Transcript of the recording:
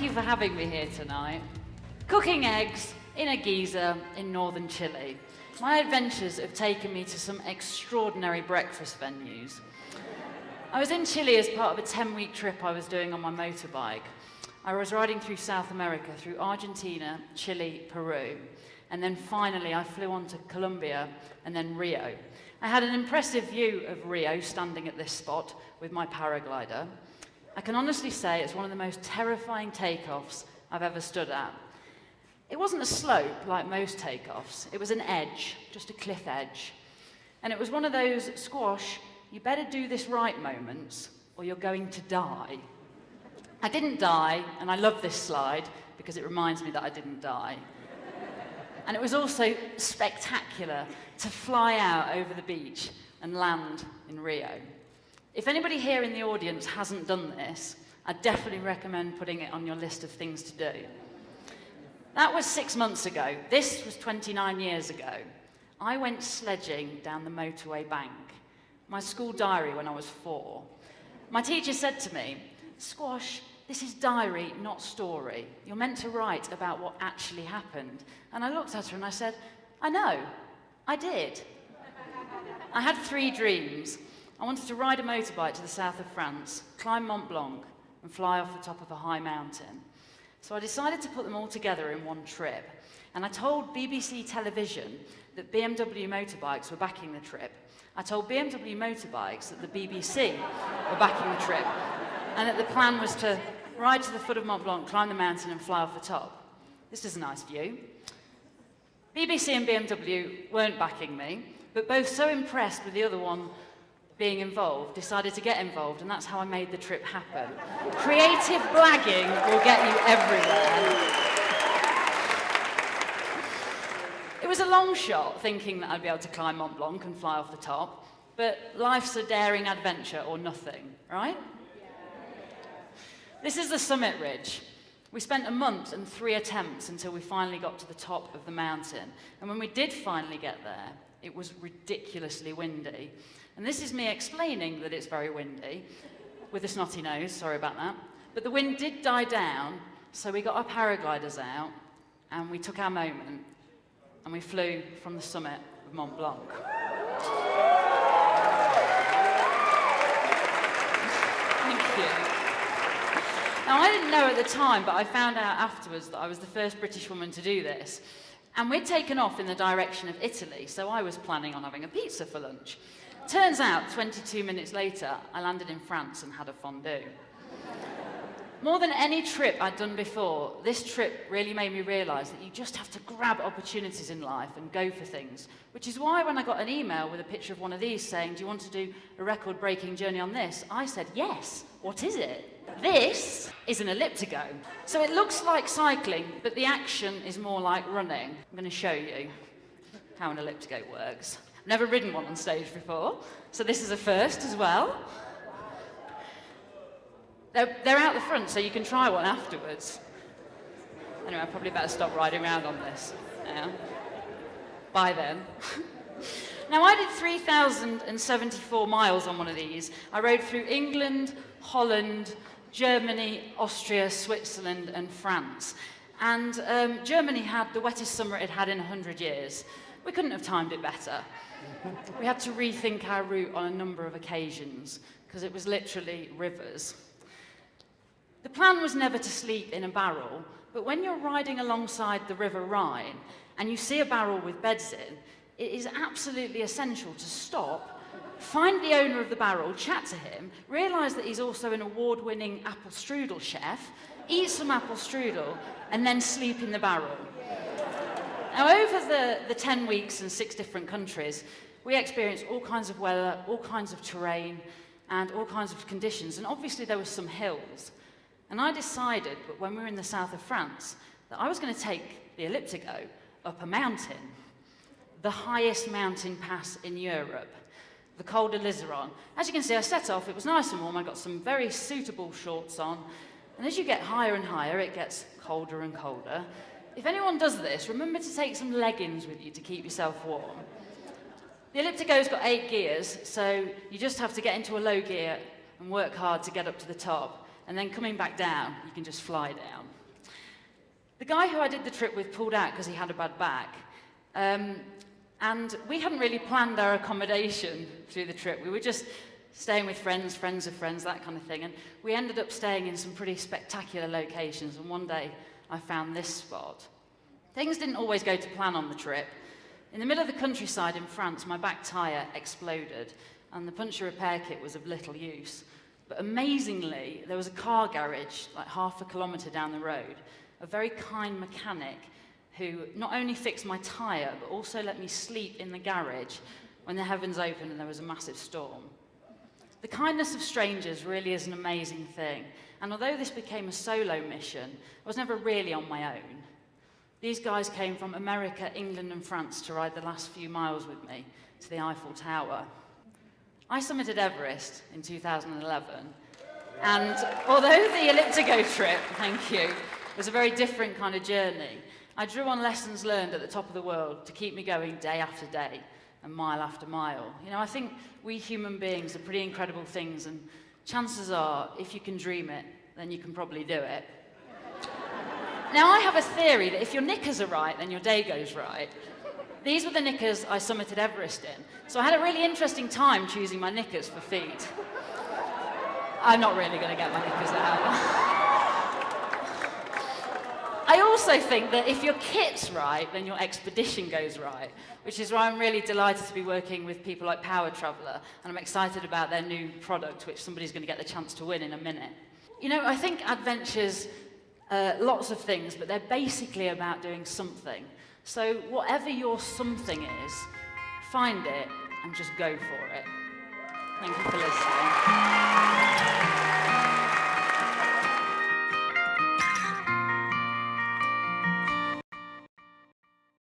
you for having me here tonight. Cooking eggs in a geyser in northern Chile. My adventures have taken me to some extraordinary breakfast venues. I was in Chile as part of a 10-week trip I was doing on my motorbike. I was riding through South America, through Argentina, Chile, Peru, and then finally I flew on to Colombia and then Rio. I had an impressive view of Rio standing at this spot with my paraglider. I can honestly say it's one of the most terrifying takeoffs I've ever stood at. It wasn't a slope like most takeoffs, it was an edge, just a cliff edge. And it was one of those squash, you better do this right moments or you're going to die. I didn't die, and I love this slide because it reminds me that I didn't die. And it was also spectacular to fly out over the beach and land in Rio. If anybody here in the audience hasn't done this, I definitely recommend putting it on your list of things to do. That was 6 months ago. This was 29 years ago. I went sledging down the motorway bank. My school diary when I was 4. My teacher said to me, "Squash, this is diary, not story. You're meant to write about what actually happened." And I looked at her and I said, "I know, I did." I had 3 dreams. I wanted to ride a motorbike to the south of France, climb Mont Blanc, and fly off the top of a high mountain. So I decided to put them all together in one trip. And I told BBC Television that BMW motorbikes were backing the trip. I told BMW motorbikes that the BBC were backing the trip, and that the plan was to ride to the foot of Mont Blanc, climb the mountain, and fly off the top. This is a nice view. BBC and BMW weren't backing me, but both so impressed with the other one being involved, decided to get involved, and that's how I made the trip happen. Creative blagging will get you everywhere. It was a long shot, thinking that I'd be able to climb Mont Blanc and fly off the top, but life's a daring adventure or nothing, right? This is the summit ridge. We spent a month and 3 attempts until we finally got to the top of the mountain. And when we did finally get there, it was ridiculously windy. And this is me explaining that it's very windy, with a snotty nose, sorry about that. But the wind did die down, so we got our paragliders out, and we took our moment, and we flew from the summit of Mont Blanc. Thank you. Now, I didn't know at the time, but I found out afterwards that I was the first British woman to do this. And we'd taken off in the direction of Italy, so I was planning on having a pizza for lunch. Turns out, 22 minutes later, I landed in France and had a fondue. More than any trip I'd done before, this trip really made me realise that you just have to grab opportunities in life and go for things. Which is why when I got an email with a picture of one of these saying, "Do you want to do a record-breaking journey on this?" I said, "Yes. What is it?" This is an elliptical. So it looks like cycling, but the action is more like running. I'm going to show you how an elliptical works. I've never ridden one on stage before, so this is a first as well. They're out the front, so you can try one afterwards. Anyway, I probably better stop riding around on this now. Bye then. Now, I did 3,074 miles on one of these. I rode through England, Holland, Germany, Austria, Switzerland, and France. And Germany had the wettest summer it had in 100 years. We couldn't have timed it better. We had to rethink our route on a number of occasions, because it was literally rivers. The plan was never to sleep in a barrel, but when you're riding alongside the River Rhine and you see a barrel with beds in, it is absolutely essential to stop, find the owner of the barrel, chat to him, realise that he's also an award-winning apple strudel chef, eat some apple strudel, and then sleep in the barrel. Now, over the 10 weeks and 6 different countries, we experienced all kinds of weather, all kinds of terrain, and all kinds of conditions, and obviously there were some hills. And I decided that when we were in the south of France, that I was going to take the elliptical up a mountain, the highest mountain pass in Europe, the Col de Liseron. As you can see, I set off, it was nice and warm, I got some very suitable shorts on, and as you get higher and higher, it gets colder and colder. If anyone does this, remember to take some leggings with you to keep yourself warm. The elliptical's got 8 gears, so you just have to get into a low gear and work hard to get up to the top. And then coming back down, you can just fly down. The guy who I did the trip with pulled out because he had a bad back. And we hadn't really planned our accommodation through the trip. We were just staying with friends, friends of friends, that kind of thing. And we ended up staying in some pretty spectacular locations. And one day I found this spot. Things didn't always go to plan on the trip. In the middle of the countryside in France, my back tyre exploded, and the puncture repair kit was of little use. But amazingly, there was a car garage like half a kilometre down the road, a very kind mechanic who not only fixed my tyre, but also let me sleep in the garage when the heavens opened and there was a massive storm. The kindness of strangers really is an amazing thing, and although this became a solo mission, I was never really on my own. These guys came from America, England and France to ride the last few miles with me to the Eiffel Tower. I summited Everest in 2011, and although the elliptical trip, thank you, was a very different kind of journey, I drew on lessons learned at the top of the world to keep me going day after day and mile after mile. You know, I think we human beings are pretty incredible things, and chances are, if you can dream it, then you can probably do it. Now, I have a theory that if your knickers are right, then your day goes right. These were the knickers I summited Everest in, so I had a really interesting time choosing my knickers for FEAT. I'm not really going to get my knickers out. I also think that if your kit's right, then your expedition goes right, which is why I'm really delighted to be working with people like Power Traveller, and I'm excited about their new product, which somebody's going to get the chance to win in a minute. You know, I think adventures, lots of things, but they're basically about doing something. So whatever your something is, find it and just go for it. Thank you for listening.